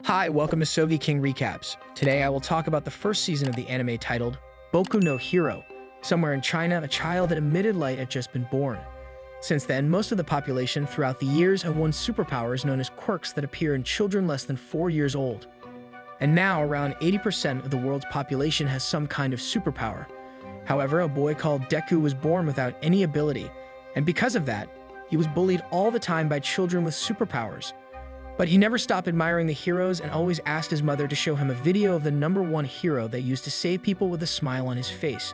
Hi, welcome to Soge King Recaps. Today I will talk about the first season of the anime titled Boku no Hero. Somewhere in China, a child that emitted light had just been born. Since then, most of the population throughout the years have won superpowers known as quirks that appear in children less than 4 years old. And now, around 80% of the world's population has some kind of superpower. However, a boy called Deku was born without any ability, and because of that, he was bullied all the time by children with superpowers. But he never stopped admiring the heroes and always asked his mother to show him a video of the #1 hero that used to save people with a smile on his face.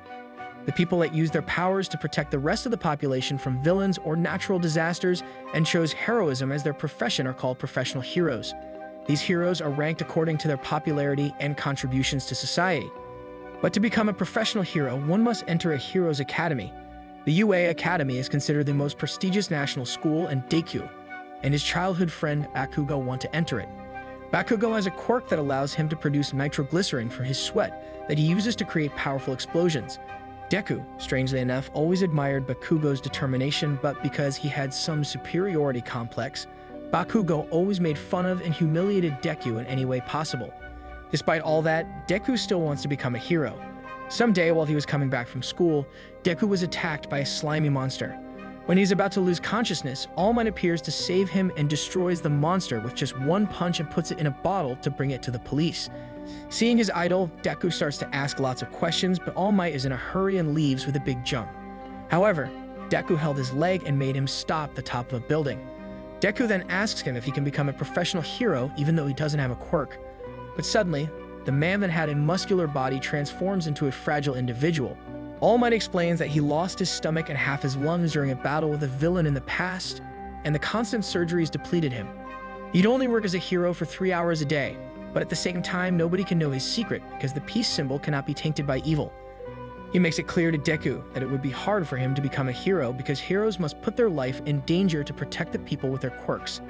The people that used their powers to protect the rest of the population from villains or natural disasters and chose heroism as their profession are called professional heroes. These heroes are ranked according to their popularity and contributions to society. But to become a professional hero, one must enter a hero's academy. The UA Academy is considered the most prestigious national school, and Deku and his childhood friend Bakugo want to enter it. Bakugo has a quirk that allows him to produce nitroglycerin from his sweat that he uses to create powerful explosions. Deku, strangely enough, always admired Bakugo's determination, but because he had some superiority complex, Bakugo always made fun of and humiliated Deku in any way possible. Despite all that, Deku still wants to become a hero. Someday, while he was coming back from school, Deku was attacked by a slimy monster. When he's about to lose consciousness, All Might appears to save him and destroys the monster with just one punch and puts it in a bottle to bring it to the police. Seeing his idol, Deku starts to ask lots of questions, but All Might is in a hurry and leaves with a big jump. However, Deku held his leg and made him stop at the top of a building. Deku then asks him if he can become a professional hero even though he doesn't have a quirk. But suddenly, the man that had a muscular body transforms into a fragile individual. All Might explains that he lost his stomach and half his lungs during a battle with a villain in the past, and the constant surgeries depleted him. He'd only work as a hero for 3 hours a day, but at the same time, nobody can know his secret because the peace symbol cannot be tainted by evil. He makes it clear to Deku that it would be hard for him to become a hero because heroes must put their life in danger to protect the people with their quirks.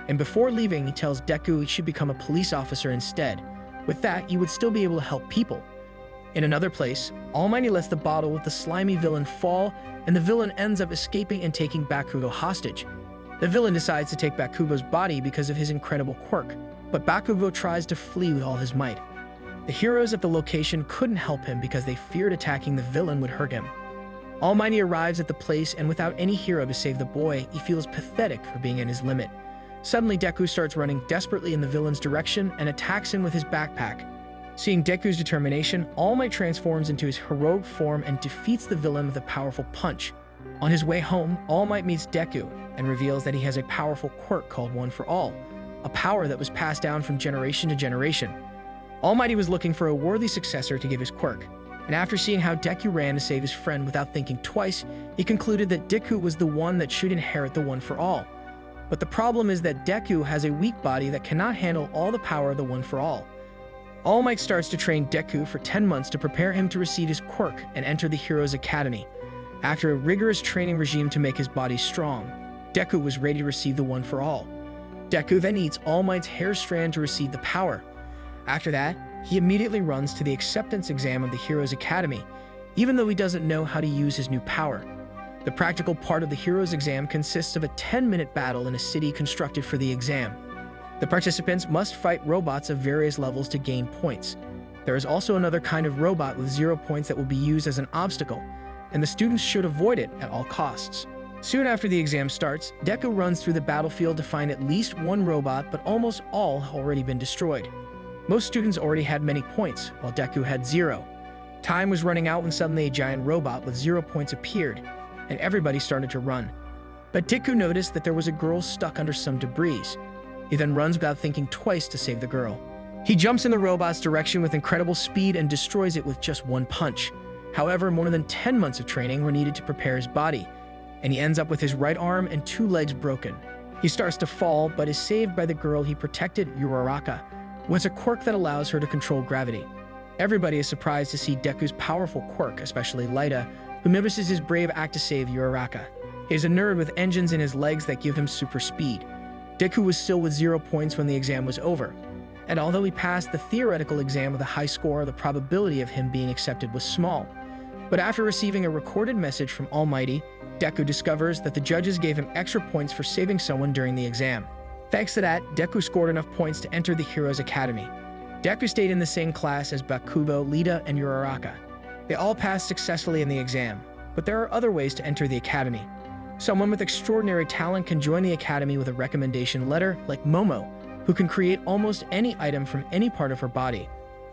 And before leaving, he tells Deku he should become a police officer instead. With that, he would still be able to help people. In another place, Almighty lets the bottle with the slimy villain fall, and the villain ends up escaping and taking Bakugo hostage. The villain decides to take Bakugo's body because of his incredible quirk, but Bakugo tries to flee with all his might. The heroes at the location couldn't help him because they feared attacking the villain would hurt him. Almighty arrives at the place, and without any hero to save the boy, he feels pathetic for being at his limit. Suddenly, Deku starts running desperately in the villain's direction and attacks him with his backpack. Seeing Deku's determination, All Might transforms into his heroic form and defeats the villain with a powerful punch. On his way home, All Might meets Deku and reveals that he has a powerful quirk called One for All, a power that was passed down from generation to generation. Almighty was looking for a worthy successor to give his quirk, and after seeing how Deku ran to save his friend without thinking twice, he concluded that Deku was the one that should inherit the One for All. But the problem is that Deku has a weak body that cannot handle all the power of the One for All. All Might starts to train Deku for 10 months to prepare him to receive his quirk and enter the Hero's Academy. After a rigorous training regime to make his body strong, Deku was ready to receive the One for All. Deku then eats All Might's hair strand to receive the power. After that, he immediately runs to the acceptance exam of the Hero's Academy, even though he doesn't know how to use his new power. The practical part of the Hero's exam consists of a 10-minute battle in a city constructed for the exam. The participants must fight robots of various levels to gain points. There is also another kind of robot with 0 points that will be used as an obstacle, and the students should avoid it at all costs. Soon after the exam starts, Deku runs through the battlefield to find at least one robot, but almost all have already been destroyed. Most students already had many points, while Deku had 0. Time was running out when suddenly a giant robot with 0 points appeared, and everybody started to run. But Deku noticed that there was a girl stuck under some debris. He then runs without thinking twice to save the girl. He jumps in the robot's direction with incredible speed and destroys it with just one punch. However, more than 10 months of training were needed to prepare his body, and he ends up with his right arm and 2 legs broken. He starts to fall, but is saved by the girl he protected, Uraraka, who has a quirk that allows her to control gravity. Everybody is surprised to see Deku's powerful quirk, especially Lida, who notices his brave act to save Uraraka. He is a nerd with engines in his legs that give him super speed. Deku was still with 0 points when the exam was over, and although he passed the theoretical exam with a high score, the probability of him being accepted was small. But after receiving a recorded message from Almighty, Deku discovers that the judges gave him extra points for saving someone during the exam. Thanks to that, Deku scored enough points to enter the Heroes Academy. Deku stayed in the same class as Bakugo, Lita, and Uraraka. They all passed successfully in the exam, but there are other ways to enter the academy. Someone with extraordinary talent can join the academy with a recommendation letter, like Momo, who can create almost any item from any part of her body.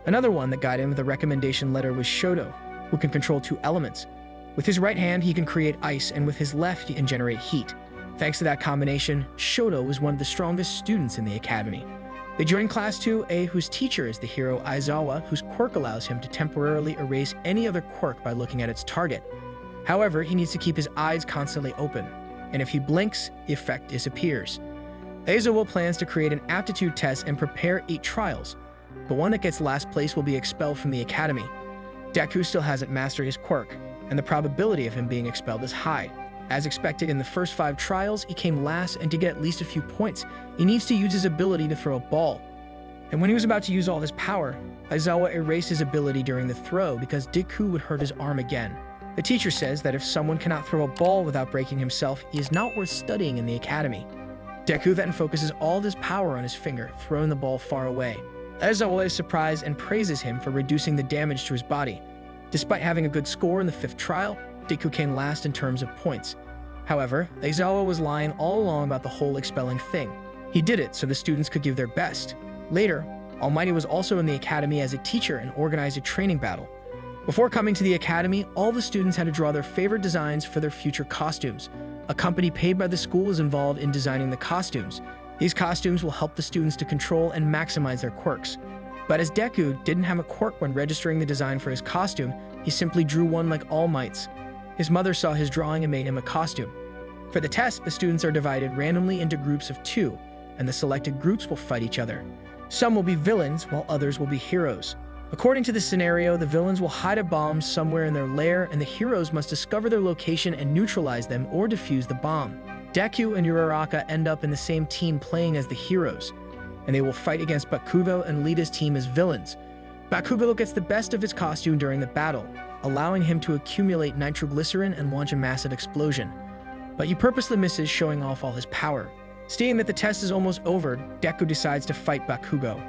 Another one that got in with a recommendation letter was Shoto, who can control 2 elements. With his right hand, he can create ice, and with his left, he can generate heat. Thanks to that combination, Shoto was one of the strongest students in the academy. They joined Class 2A, whose teacher is the hero Aizawa, whose quirk allows him to temporarily erase any other quirk by looking at its target. However, he needs to keep his eyes constantly open, and if he blinks, the effect disappears. Aizawa plans to create an aptitude test and prepare 8 trials, but one that gets last place will be expelled from the academy. Deku still hasn't mastered his quirk, and the probability of him being expelled is high. As expected in the first 5 trials, he came last, and to get at least a few points, he needs to use his ability to throw a ball. And when he was about to use all his power, Aizawa erased his ability during the throw because Deku would hurt his arm again. The teacher says that if someone cannot throw a ball without breaking himself, he is not worth studying in the academy. Deku then focuses all his power on his finger, throwing the ball far away. Aizawa is surprised and praises him for reducing the damage to his body. Despite having a good score in the 5th trial, Deku came last in terms of points. However, Aizawa was lying all along about the whole expelling thing. He did it so the students could give their best. Later, All Might was also in the academy as a teacher and organized a training battle. Before coming to the academy, all the students had to draw their favorite designs for their future costumes. A company paid by the school was involved in designing the costumes. These costumes will help the students to control and maximize their quirks. But as Deku didn't have a quirk when registering the design for his costume, he simply drew one like All Might's. His mother saw his drawing and made him a costume. For the test, the students are divided randomly into groups of 2, and the selected groups will fight each other. Some will be villains, while others will be heroes. According to the scenario, the villains will hide a bomb somewhere in their lair, and the heroes must discover their location and neutralize them or defuse the bomb. Deku and Uraraka end up in the same team playing as the heroes, and they will fight against Bakugo and Lita's team as villains. Bakugo gets the best of his costume during the battle, allowing him to accumulate nitroglycerin and launch a massive explosion. But he purposely misses showing off all his power. Seeing that the test is almost over, Deku decides to fight Bakugo.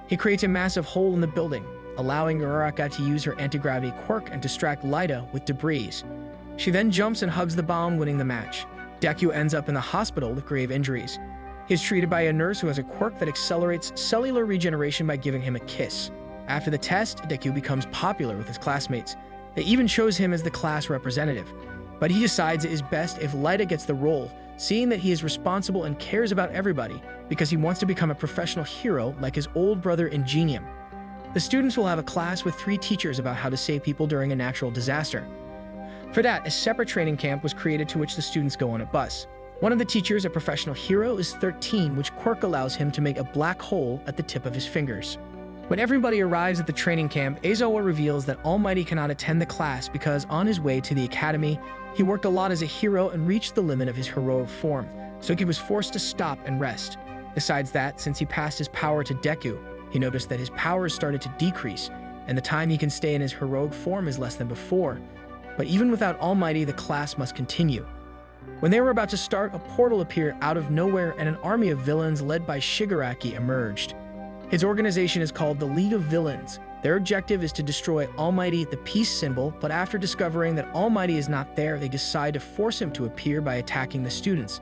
He creates a massive hole in the building, allowing Uraraka to use her anti-gravity quirk and distract Lita with debris. She then jumps and hugs the bomb, winning the match. Deku ends up in the hospital with grave injuries. He is treated by a nurse who has a quirk that accelerates cellular regeneration by giving him a kiss. After the test, Deku becomes popular with his classmates. They even chose him as the class representative. But he decides it is best if Lita gets the role, seeing that he is responsible and cares about everybody because he wants to become a professional hero like his old brother Ingenium. The students will have a class with 3 teachers about how to save people during a natural disaster. For that, a separate training camp was created to which the students go on a bus. One of the teachers, a professional hero, is 13, which quirk allows him to make a black hole at the tip of his fingers. When everybody arrives at the training camp, Aizawa reveals that All Might cannot attend the class because on his way to the academy, he worked a lot as a hero and reached the limit of his heroic form, so he was forced to stop and rest. Besides that, since he passed his power to Deku, he noticed that his powers started to decrease, and the time he can stay in his heroic form is less than before. But even without All Might, the class must continue. When they were about to start, a portal appeared out of nowhere and an army of villains led by Shigaraki emerged. His organization is called the League of Villains. Their objective is to destroy All Might, the peace symbol, but after discovering that All Might is not there, they decide to force him to appear by attacking the students.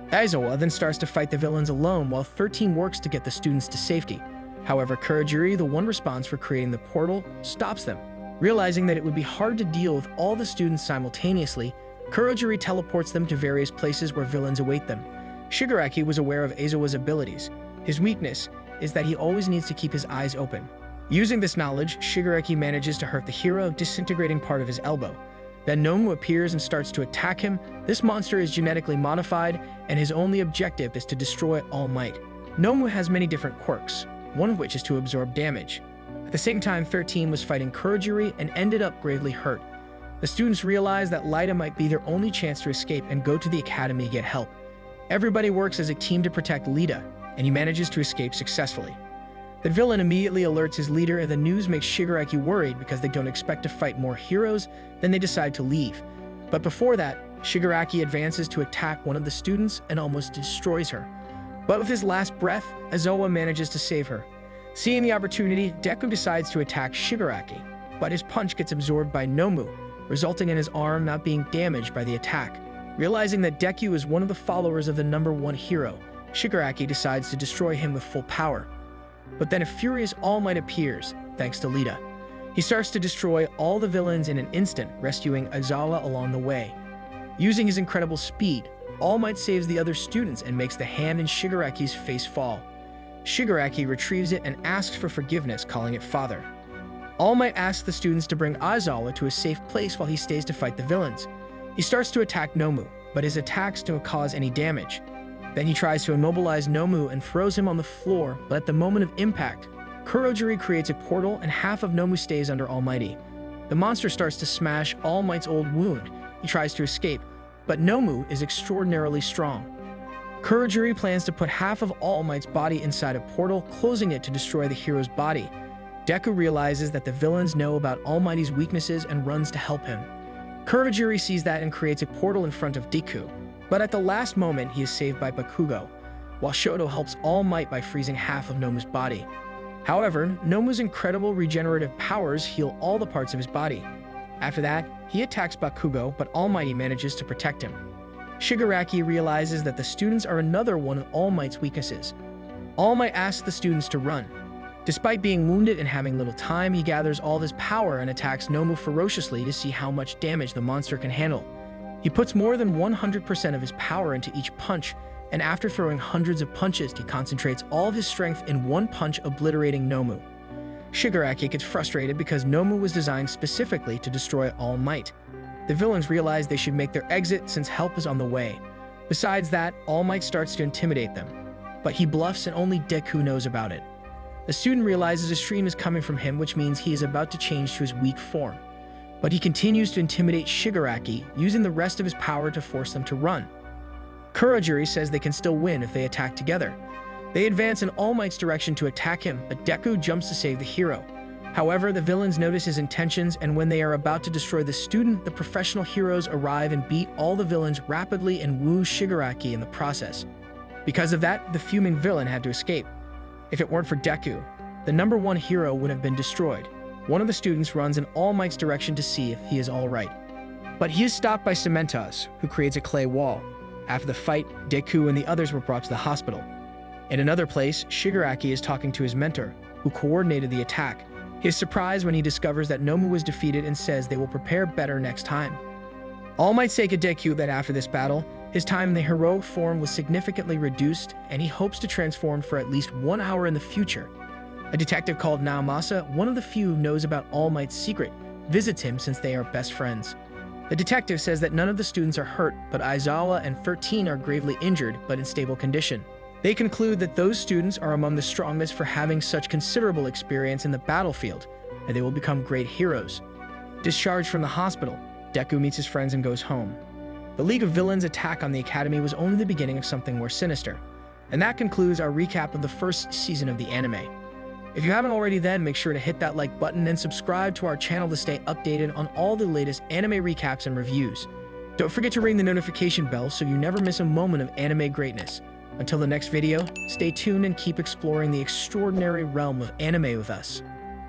Aizawa then starts to fight the villains alone while 13 works to get the students to safety. However, Kurogiri, the one responsible for creating the portal, stops them. Realizing that it would be hard to deal with all the students simultaneously, Kurogiri teleports them to various places where villains await them. Shigaraki was aware of Aizawa's abilities. His weakness is that he always needs to keep his eyes open. Using this knowledge, Shigaraki manages to hurt the hero, disintegrating part of his elbow. Then Nomu appears and starts to attack him. This monster is genetically modified, and his only objective is to destroy All Might. Nomu has many different quirks, one of which is to absorb damage. At the same time, 13 was fighting Kurogiri and ended up gravely hurt. The students realize that Lita might be their only chance to escape and go to the academy to get help. Everybody works as a team to protect Lita, and he manages to escape successfully. The villain immediately alerts his leader, and the news makes Shigaraki worried because they don't expect to fight more heroes. Then they decide to leave. But before that, Shigaraki advances to attack one of the students and almost destroys her. But with his last breath, Aizawa manages to save her. Seeing the opportunity, Deku decides to attack Shigaraki, but his punch gets absorbed by Nomu, resulting in his arm not being damaged by the attack. Realizing that Deku is one of the followers of the #1 hero, Shigaraki decides to destroy him with full power. But then a furious All Might appears, thanks to Lita. He starts to destroy all the villains in an instant, rescuing Aizawa along the way. Using his incredible speed, All Might saves the other students and makes the hand in Shigaraki's face fall. Shigaraki retrieves it and asks for forgiveness, calling it father. All Might asks the students to bring Aizawa to a safe place while he stays to fight the villains. He starts to attack Nomu, but his attacks don't cause any damage. Then he tries to immobilize Nomu and throws him on the floor, but at the moment of impact, Kurogiri creates a portal and half of Nomu stays under Almighty. The monster starts to smash All Might's old wound. He tries to escape, but Nomu is extraordinarily strong. Kurogiri plans to put half of All Might's body inside a portal, closing it to destroy the hero's body. Deku realizes that the villains know about Almighty's weaknesses and runs to help him. Kurogiri sees that and creates a portal in front of Deku, but at the last moment he is saved by Bakugo, while Shoto helps All Might by freezing half of Nomu's body. However, Nomu's incredible regenerative powers heal all the parts of his body. After that, he attacks Bakugo, but Almighty manages to protect him. Shigaraki realizes that the students are another one of All Might's weaknesses. All Might asks the students to run. Despite being wounded and having little time, he gathers all his power and attacks Nomu ferociously to see how much damage the monster can handle. He puts more than 100% of his power into each punch, and after throwing hundreds of punches, he concentrates all of his strength in one punch, obliterating Nomu. Shigaraki gets frustrated because Nomu was designed specifically to destroy All Might. The villains realize they should make their exit since help is on the way. Besides that, All Might starts to intimidate them, but he bluffs and only Deku knows about it. The student realizes a stream is coming from him, which means he is about to change to his weak form. But he continues to intimidate Shigaraki, using the rest of his power to force them to run. Kurogiri says they can still win if they attack together. They advance in All Might's direction to attack him, but Deku jumps to save the hero. However, the villains notice his intentions, and when they are about to destroy the student, the professional heroes arrive and beat all the villains rapidly and woo Shigaraki in the process. Because of that, the fuming villain had to escape. If it weren't for Deku, the #1 hero would have been destroyed. One of the students runs in All Might's direction to see if he is alright. But he is stopped by Cementos, who creates a clay wall. After the fight, Deku and the others were brought to the hospital. In another place, Shigaraki is talking to his mentor, who coordinated the attack. He is surprised when he discovers that Nomu was defeated and says they will prepare better next time. All Might say to Deku that after this battle, his time in the heroic form was significantly reduced, and he hopes to transform for at least 1 hour in the future. A detective called Naomasa, one of the few who knows about All Might's secret, visits him since they are best friends. The detective says that none of the students are hurt, but Aizawa and 13 are gravely injured but in stable condition. They conclude that those students are among the strongest for having such considerable experience in the battlefield, and they will become great heroes. Discharged from the hospital, Deku meets his friends and goes home. The League of Villains' attack on the Academy was only the beginning of something more sinister. And that concludes our recap of the first season of the anime. If you haven't already, then make sure to hit that like button and subscribe to our channel to stay updated on all the latest anime recaps and reviews. Don't forget to ring the notification bell so you never miss a moment of anime greatness. Until the next video, stay tuned and keep exploring the extraordinary realm of anime with us.